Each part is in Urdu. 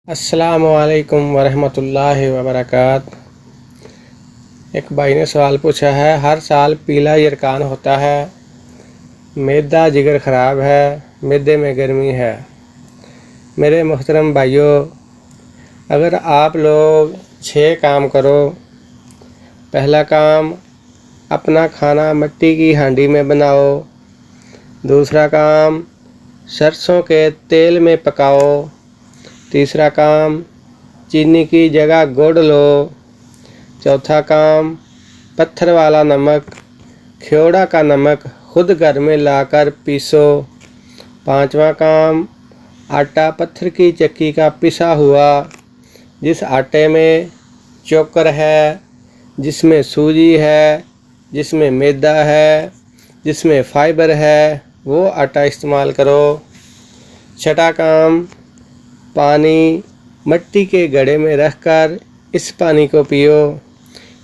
السلام علیکم ورحمۃ اللہ وبرکاتہ۔ ایک بھائی نے سوال پوچھا ہے، ہر سال پیلا یرکان ہوتا ہے، معدہ جگر خراب ہے، معدے میں گرمی ہے۔ میرے محترم بھائیوں، اگر آپ لوگ 6 کام کرو۔ پہلا کام، اپنا کھانا مٹی کی ہانڈی میں بناؤ۔ دوسرا کام، سرسوں کے تیل میں پکاؤ۔ تیسرا کام، چینی کی جگہ گڑ لو۔ چوتھا کام، پتھر والا نمک، کھیوڑا کا نمک خود گھر میں لا کر پیسو۔ پانچواں کام، آٹا پتھر کی چکی کا پسا ہوا، جس آٹے میں چوکر ہے، جس میں سوجی ہے، جس میں میدا ہے، جس میں فائبر ہے، وہ آٹا استعمال کرو۔ چھٹا کام، پانی مٹی کے گھڑے میں رکھ کر اس پانی کو پیو۔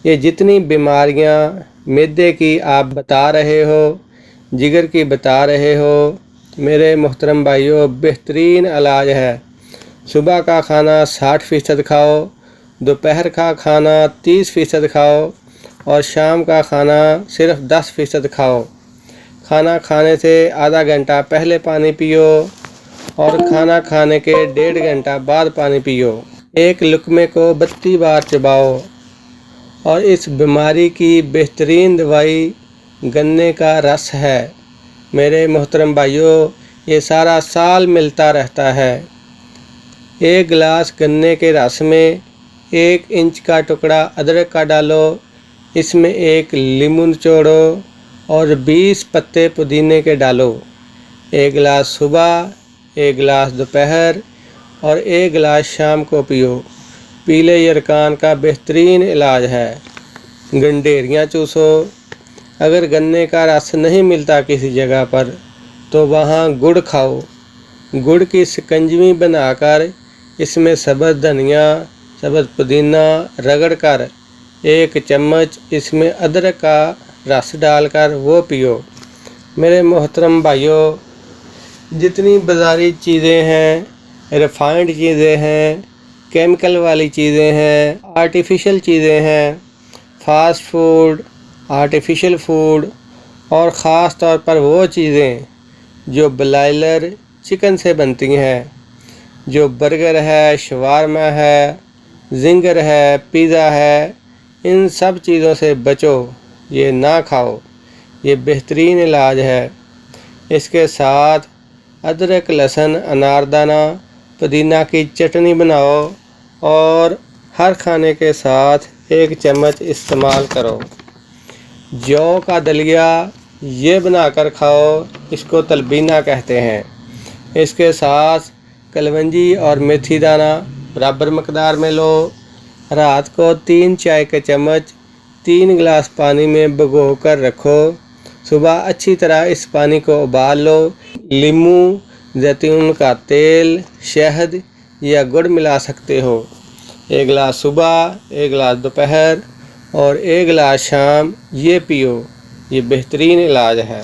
یہ جتنی بیماریاں معدے کی آپ بتا رہے ہو، جگر کی بتا رہے ہو، میرے محترم بھائیوں، بہترین علاج ہے۔ صبح کا کھانا 60% کھاؤ، دوپہر کا کھانا 30% کھاؤ اور شام کا کھانا صرف 10% کھاؤ۔ کھانا کھانے سے آدھا گھنٹہ پہلے پانی پیو اور کھانا کھانے کے 1.5 گھنٹہ بعد پانی پیو۔ ایک لقمے کو 32 بار چباؤ۔ اور اس بیماری کی بہترین دوائی گنے کا رس ہے۔ میرے محترم بھائیوں، یہ سارا سال ملتا رہتا ہے۔ 1 گلاس گنے کے رس میں 1 انچ کا ٹکڑا ادرک کا ڈالو، اس میں 1 لیموں نچوڑو اور 20 پتے پودینے کے ڈالو۔ 1 گلاس صبح، 1 گلاس دوپہر اور 1 گلاس شام کو پیو۔ پیلے یرکان کا بہترین علاج ہے۔ گنڈیریاں چوسو۔ اگر گنے کا رس نہیں ملتا کسی جگہ پر تو وہاں گڑ کھاؤ۔ گڑ کی شکنجی بنا کر اس میں سبز دھنیا، سبز پودینہ رگڑ کر 1 چمچ اس میں ادرک کا رس ڈال کر وہ پیو۔ میرے محترم بھائیوں، جتنی بازاری چیزیں ہیں، ریفائنڈ چیزیں ہیں، کیمیکل والی چیزیں ہیں، آرٹیفیشل چیزیں ہیں، فاسٹ فوڈ، آرٹیفیشل فوڈ اور خاص طور پر وہ چیزیں جو بلائلر چکن سے بنتی ہیں، جو برگر ہے، شوارما ہے، زنگر ہے، پیزا ہے، ان سب چیزوں سے بچو، یہ نہ کھاؤ۔ یہ بہترین علاج ہے۔ اس کے ساتھ ادرک، لہسن، اناردانہ، پودینہ کی چٹنی بناؤ اور ہر کھانے کے ساتھ 1 چمچ استعمال کرو۔ جو کا دلیا یہ بنا کر کھاؤ، اس کو تلبینہ کہتے ہیں۔ اس کے ساتھ کلونجی اور میتھی دانہ برابر مقدار میں لو۔ رات کو 3 چائے کے چمچ 3 گلاس پانی میں بھگو کر رکھو۔ صبح اچھی طرح اس پانی کو ابال لو۔ لیموں، زیتون کا تیل، شہد یا گڑ ملا سکتے ہو۔ 1 گلاس صبح، 1 گلاس دوپہر اور 1 گلاس شام یہ پیو۔ یہ بہترین علاج ہے۔